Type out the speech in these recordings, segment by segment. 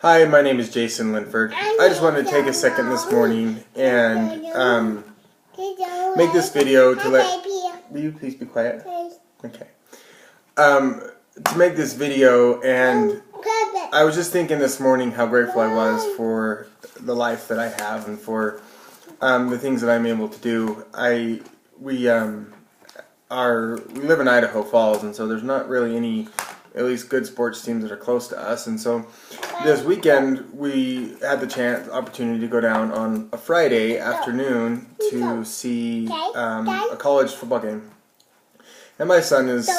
Hi, my name is Jason Linford. I just wanted to take a second this morning and make this video to let... Will you please be quiet? Okay. To make this video, and I was just thinking this morning how grateful I was for the life that I have and for the things that I'm able to do. We live in Idaho Falls, and so there's not really any, at least good sports teams that are close to us. And so this weekend we had the opportunity to go down on a Friday afternoon to see a college football game. And my son is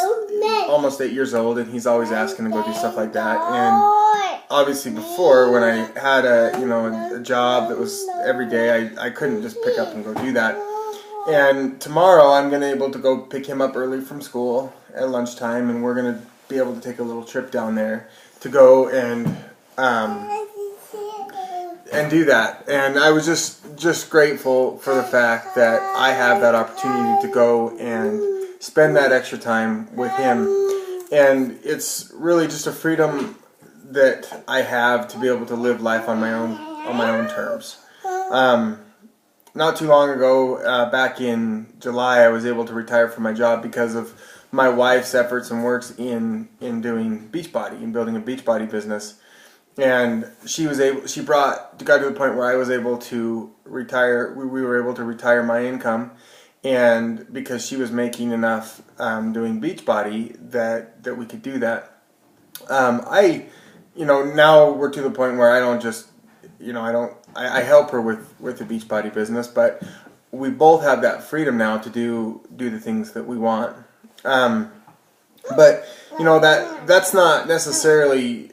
almost 8 years old, and he's always asking to go do stuff like that. And obviously before, when I had a job that was every day, I couldn't just pick up and go do that. And tomorrow I'm going to be able to go pick him up early from school at lunchtime, and we're going to be able to take a little trip down there to go and do that. And I was just grateful for the fact that I have that opportunity to go and spend that extra time with him. And it's really just a freedom that I have to be able to live life on my own terms. Not too long ago, back in July, I was able to retire from my job because of my wife's efforts and works in doing beachbody and building a beachbody business. And got to the point where I was able to retire. We were able to retire my income, and because she was making enough doing beachbody that we could do that. Now we're to the point where I don't just, I help her with the Beachbody business, but we both have that freedom now to do the things that we want. But that's not necessarily,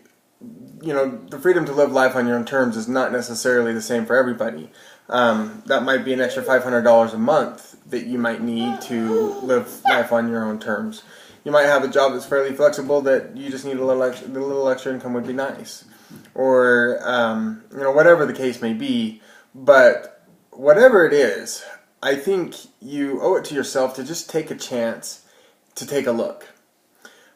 the freedom to live life on your own terms is not necessarily the same for everybody. That might be an extra $500 a month that you might need to live life on your own terms. You might have a job that's fairly flexible that you just need a little extra income would be nice. Or, whatever the case may be. But whatever it is, I think you owe it to yourself to just take a chance to take a look.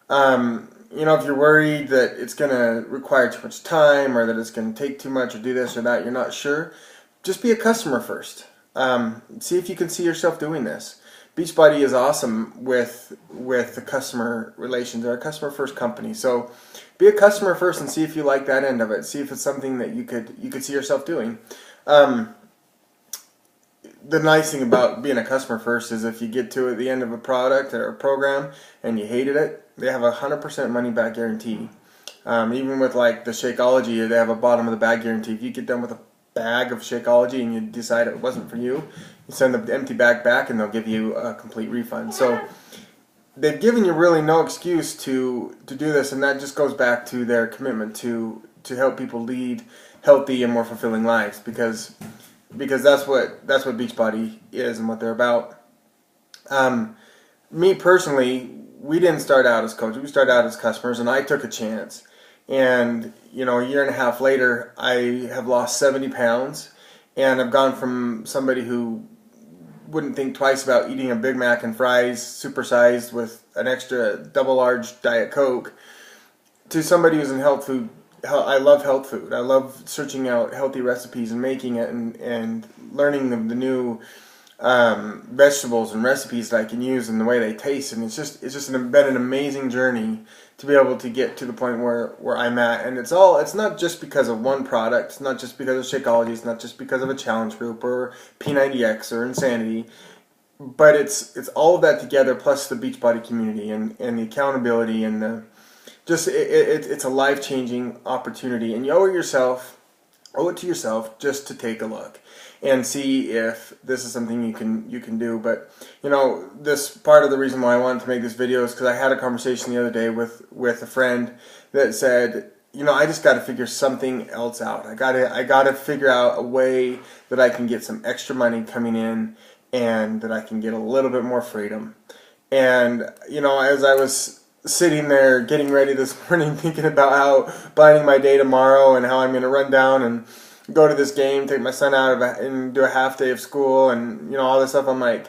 If you're worried that it's going to require too much time or that it's going to take too much or do this or that, you're not sure, just be a customer first. See if you can see yourself doing this. Beachbody is awesome with the customer relations. They're a customer first company. So be a customer first and see if you like that end of it. See if it's something that you could see yourself doing. The nice thing about being a customer first is if you get to the end of a product or a program and you hated it, they have a 100% money back guarantee. Even with like the Shakeology, they have a bottom of the bag guarantee. If you get done with a bag of Shakeology and you decide it wasn't for you, you send the empty bag back and they'll give you a complete refund. So they've given you really no excuse to do this, and that just goes back to their commitment to help people lead healthy and more fulfilling lives, because that's what Beachbody is and what they're about. Me personally, we didn't start out as coaches. We started out as customers, and I took a chance. And a year and a half later, I have lost 70 pounds, and I've gone from somebody who wouldn't think twice about eating a Big Mac and fries supersized with an extra double large Diet Coke to somebody who's in health food. I love health food. I love searching out healthy recipes and making it and learning the new vegetables and recipes that I can use and the way they taste. And it's just been an amazing journey to be able to get to the point where I'm at. And it's not just because of one product. It's not just because of Shakeology. It's not just because of a challenge group or P90X or Insanity. But it's all of that together, plus the Beachbody community and the accountability and it's a life-changing opportunity. And you owe it to yourself just to take a look and see if this is something you can do. But this part of the reason why I wanted to make this video is because I had a conversation the other day with a friend that said, I just got to figure something else out. I gotta figure out a way that I can get some extra money coming in and that I can get a little bit more freedom. And as I was sitting there getting ready this morning, thinking about how planning my day tomorrow and how I'm going to run down and go to this game, take my son out and do a half day of school and all this stuff, I'm like,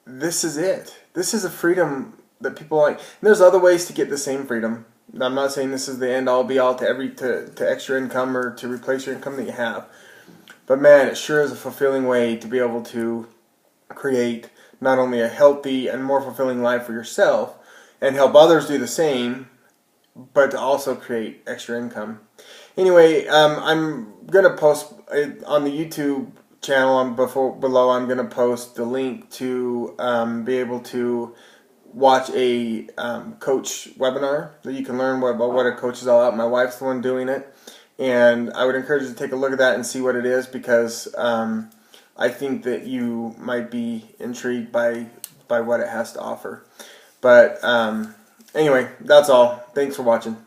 this is it. This is a freedom that people like. And there's other ways to get the same freedom. I'm not saying this is the end all be all to extra income or to replace your income that you have. But man, it sure is a fulfilling way to be able to create not only a healthy and more fulfilling life for yourself and help others do the same, but to also create extra income. Anyway, I'm gonna post on the YouTube channel below. I'm gonna post the link to be able to watch a coach webinar that you can learn about what a coach is all about. My wife's the one doing it, and I would encourage you to take a look at that and see what it is, because I think that you might be intrigued by what it has to offer. But anyway, that's all. Thanks for watching.